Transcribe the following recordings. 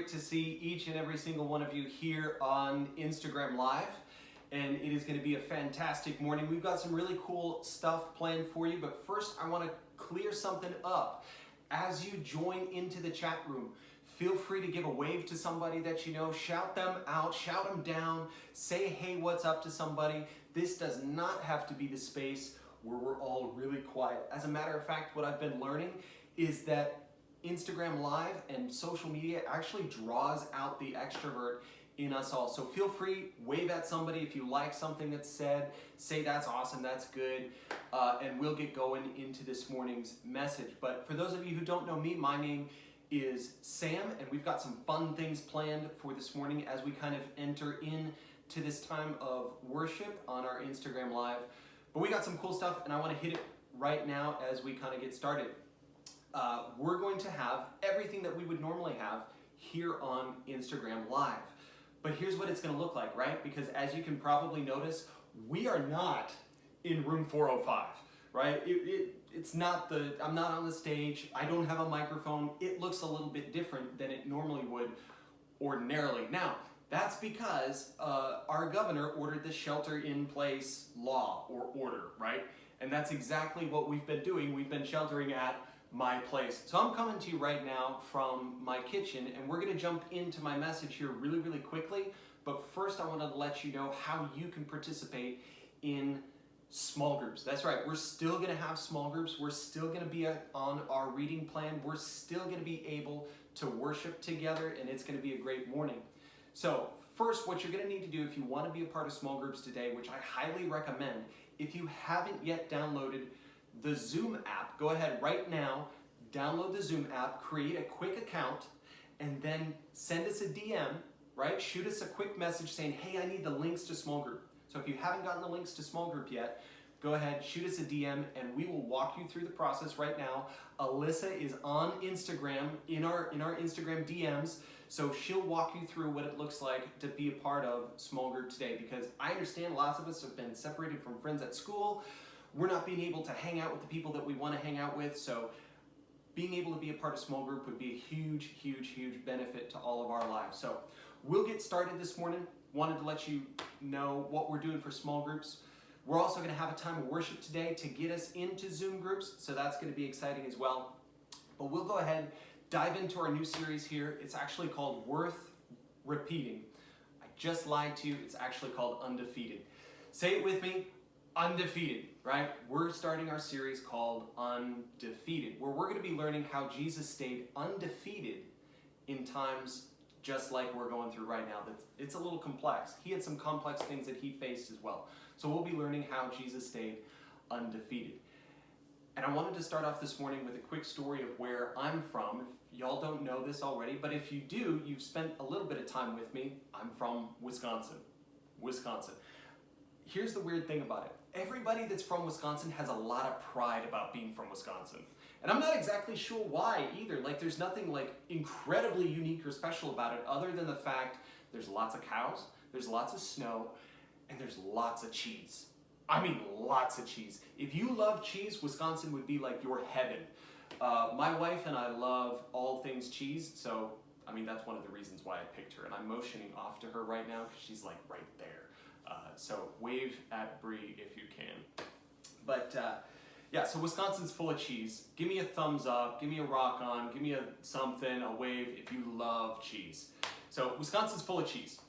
great to see each and every single one of you here on Instagram Live. And it is going to be a fantastic morning. We've got some really cool stuff planned for you, but first I want to clear something up. As you join into the chat room, feel free to give a wave to somebody that you know, shout them out, shout them down, say hey, what's up to somebody. This does not have to be the space where we're all really quiet. As a matter of fact, what I've been learning is that Instagram Live and social media actually draws out the extrovert in us all. So feel free, wave at somebody if you like something that's said, say that's awesome, that's good, and we'll get going into this morning's message. But for those of you who don't know me, my name is Sam, and we've got some fun things planned for this morning as we kind of enter into this time of worship on our Instagram Live. But we got some cool stuff, and I want to hit it right now as we kind of get started. We're going to have everything that we would normally have here on Instagram Live. But here's what it's going to look like, right? Because as you can probably notice, we are not in room 405, right? It's not I'm not on the stage. I don't have a microphone. It looks a little bit different than it normally would ordinarily. Now, that's because our governor ordered the shelter-in-place law or order, right? And that's exactly what we've been doing. We've been sheltering at my place. So I'm coming to you right now from my kitchen, and we're going to jump into my message here really, really quickly. But first, I wanted to let you know how you can participate in small groups. That's right. We're still going to have small groups. We're still going to be on our reading plan. We're still going to be able to worship together, and it's going to be a great morning. So first, what you're going to need to do if you want to be a part of small groups today, which I highly recommend, if you haven't yet downloaded the Zoom app, go ahead right now, download the Zoom app, create a quick account, and then send us a DM, right? Shoot us a quick message saying, hey, I need the links to small group. So if you haven't gotten the links to small group yet, go ahead, shoot us a DM, and we will walk you through the process right now. Alyssa is on Instagram, in our Instagram DMs, so she'll walk you through what it looks like to be a part of small group today, because I understand lots of us have been separated from friends at school. We're not being able to hang out with the people that we want to hang out with, so being able to be a part of small group would be a huge, huge, huge benefit to all of our lives. So we'll get started this morning. Wanted to let you know what we're doing for small groups. We're also going to have a time of worship today to get us into Zoom groups, so that's going to be exciting as well. But we'll go ahead, dive into our new series here. It's actually called Worth Repeating. I just lied to you. It's actually called Undefeated. Say it with me. Undefeated, right? We're starting our series called Undefeated, where we're going to be learning how Jesus stayed undefeated in times just like we're going through right now. It's a little complex. He had some complex things that he faced as well. So we'll be learning how Jesus stayed undefeated. And I wanted to start off this morning with a quick story of where I'm from. If y'all don't know this already, but if you do, you've spent a little bit of time with me. I'm from Wisconsin. Here's the weird thing about it. Everybody that's from Wisconsin has a lot of pride about being from Wisconsin. And I'm not exactly sure why either. Like, there's nothing like incredibly unique or special about it other than the fact there's lots of cows, there's lots of snow, and there's lots of cheese. I mean, lots of cheese. If you love cheese, Wisconsin would be like your heaven. My wife and I love all things cheese, so I mean, that's one of the reasons why I picked her. And I'm motioning off to her right now because she's like right there. So wave at Bree if you can. But yeah, so Wisconsin's full of cheese. Give me a thumbs up, give me a rock on, give me a something, a wave if you love cheese. So Wisconsin's full of cheese.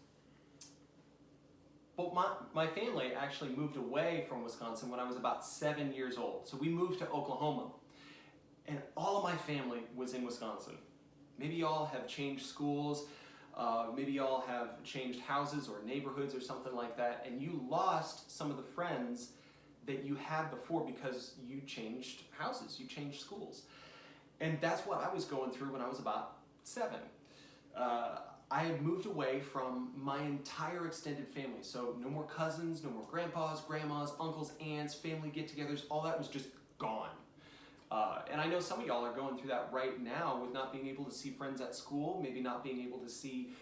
But my family actually moved away from Wisconsin when I was about 7 years old. So we moved to Oklahoma. And all of my family was in Wisconsin. Maybe y'all have changed schools. Maybe y'all have changed houses or neighborhoods or something like that, and you lost some of the friends that you had before because you changed houses, you changed schools. And that's what I was going through when I was about 7. I had moved away from my entire extended family, so no more cousins, no more grandpas, grandmas, uncles, aunts, family get-togethers, all that was just gone. And I know some of y'all are going through that right now with not being able to see friends at school, maybe not being able to see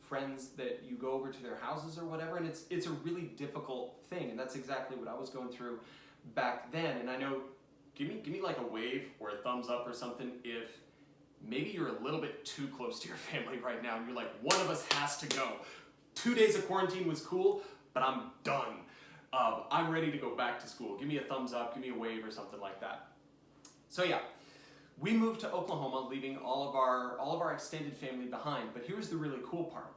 friends that you go over to their houses or whatever, and it's a really difficult thing, and that's exactly what I was going through back then. And I know, give me like a wave or a thumbs up or something if maybe you're a little bit too close to your family right now and you're like, one of us has to go. 2 days of quarantine was cool, but I'm done. I'm ready to go back to school. Give me a thumbs up, give me a wave or something like that. So yeah, we moved to Oklahoma, leaving all of our extended family behind. But here's the really cool part.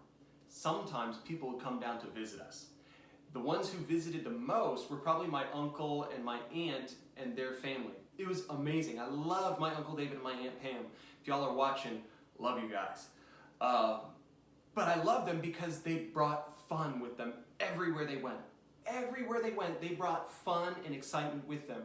Sometimes people would come down to visit us. The ones who visited the most were probably my uncle and my aunt and their family. It was amazing. I loved my Uncle David and my Aunt Pam. If y'all are watching, love you guys. But I love them because they brought fun with them everywhere they went. Everywhere they went, they brought fun and excitement with them.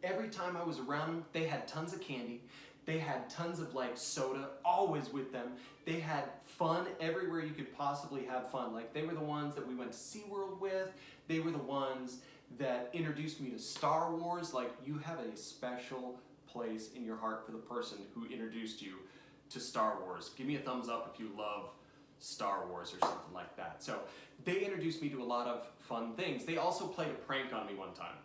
Every time I was around them, they had tons of candy. They had tons of like soda, always with them. They had fun everywhere you could possibly have fun. Like they were the ones that we went to SeaWorld with. They were the ones that introduced me to Star Wars. Like you have a special place in your heart for the person who introduced you to Star Wars. Give me a thumbs up if you love Star Wars or something like that. So they introduced me to a lot of fun things. They also played a prank on me one time.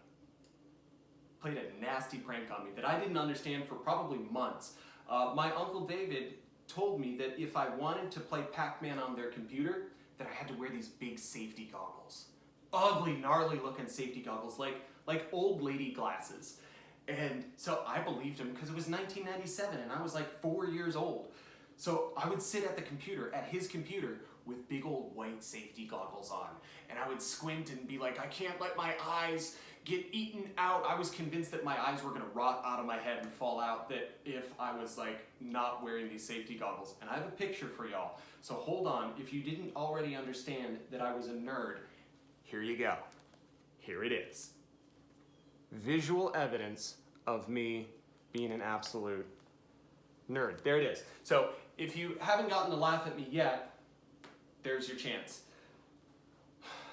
Played a nasty prank on me that I didn't understand for probably months. My Uncle David told me that if I wanted to play Pac-Man on their computer, that I had to wear these big safety goggles. Ugly, gnarly looking safety goggles, like old lady glasses. And so I believed him because it was 1997 and I was like 4 years old. So I would sit at his computer with big old white safety goggles on. And I would squint and be like, I can't let my eyes get eaten out. I was convinced that my eyes were gonna rot out of my head and fall out that if I was like not wearing these safety goggles. And I have a picture for y'all. So hold on, if you didn't already understand that I was a nerd, here you go. Here it is. Visual evidence of me being an absolute nerd. There it is. So if you haven't gotten to laugh at me yet, there's your chance.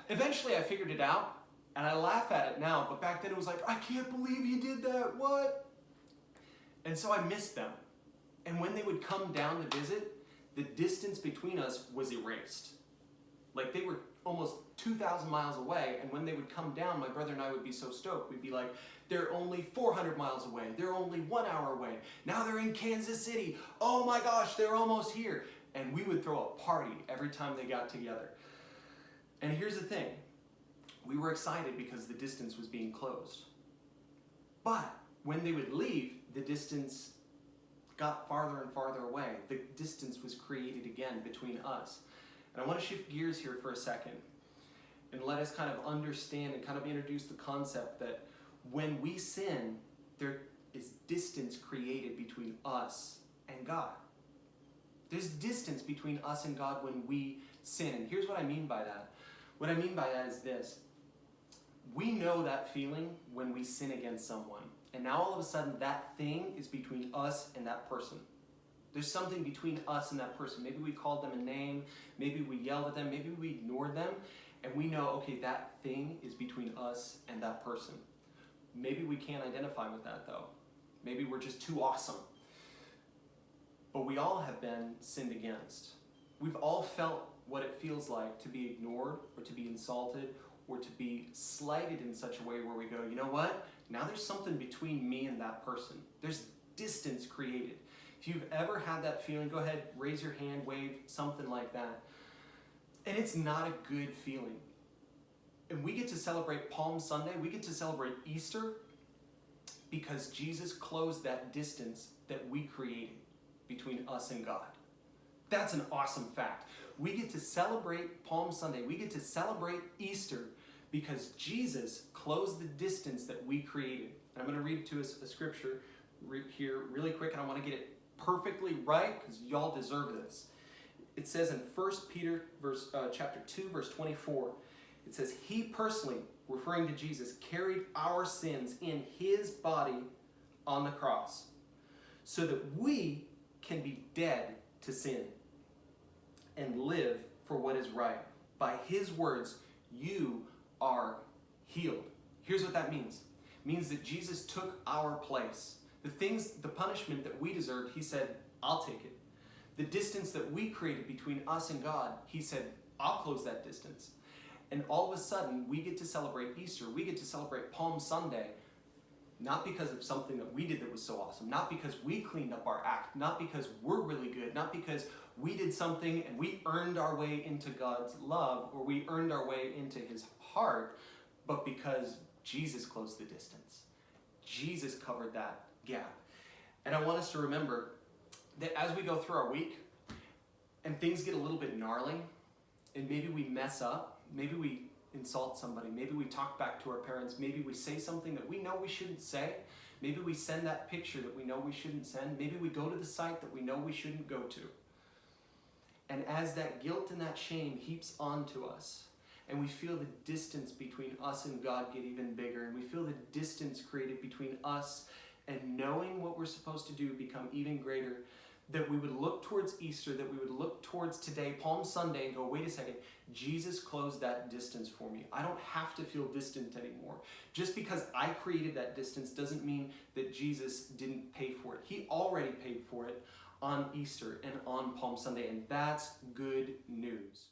Eventually I figured it out and I laugh at it now, but back then it was like, I can't believe you did that, what? And so I missed them. And when they would come down to visit, the distance between us was erased. Like they were almost 2,000 miles away, and when they would come down, my brother and I would be so stoked. We'd be like, they're only 400 miles away. They're only 1 hour away. Now they're in Kansas City. Oh my gosh, they're almost here. And we would throw a party every time they got together. And here's the thing. We were excited because the distance was being closed. But when they would leave, the distance got farther and farther away. The distance was created again between us. And I want to shift gears here for a second and let us kind of understand and kind of introduce the concept that when we sin, there is distance created between us and God. There's distance between us and God when we sin. And here's what I mean by that. What I mean by that is this. We know that feeling when we sin against someone. And now all of a sudden that thing is between us and that person. There's something between us and that person. Maybe we called them a name, maybe we yelled at them, maybe we ignored them, and we know, okay, that thing is between us and that person. Maybe we can't identify with that though. Maybe we're just too awesome. But we all have been sinned against. We've all felt what it feels like to be ignored or to be insulted or to be slighted in such a way where we go, you know what? Now there's something between me and that person. There's distance created. If you've ever had that feeling, go ahead, raise your hand, wave, something like that. And it's not a good feeling. And we get to celebrate Palm Sunday, we get to celebrate Easter because Jesus closed that distance that we created between us and God. That's an awesome fact. We get to celebrate Palm Sunday, we get to celebrate Easter because Jesus closed the distance that we created. And I'm going to read to us a scripture here really quick, and I want to get it perfectly right because y'all deserve this. It says in 1 Peter chapter 2, verse 24, it says, He personally, referring to Jesus, carried our sins in His body on the cross so that we can be dead to sin and live for what is right. By His words, you are healed. Here's what that means. It means that Jesus took our place. The punishment that we deserved, He said, I'll take it. The distance that we created between us and God, He said, I'll close that distance. And all of a sudden, we get to celebrate Easter. We get to celebrate Palm Sunday, not because of something that we did that was so awesome, not because we cleaned up our act, not because we're really good, not because we did something and we earned our way into God's love or we earned our way into his heart, but because Jesus closed the distance. Jesus covered that gap. And I want us to remember that as we go through our week and things get a little bit gnarly and maybe we mess up, maybe we insult somebody, maybe we talk back to our parents, maybe we say something that we know we shouldn't say, maybe we send that picture that we know we shouldn't send, maybe we go to the site that we know we shouldn't go to. And as that guilt and that shame heaps onto us, and we feel the distance between us and God get even bigger, and we feel the distance created between us and knowing what we're supposed to do become even greater, that we would look towards Easter, that we would look towards today, Palm Sunday, and go, wait a second, Jesus closed that distance for me. I don't have to feel distant anymore. Just because I created that distance doesn't mean that Jesus didn't pay for it. He already paid for it on Easter and on Palm Sunday, and that's good news.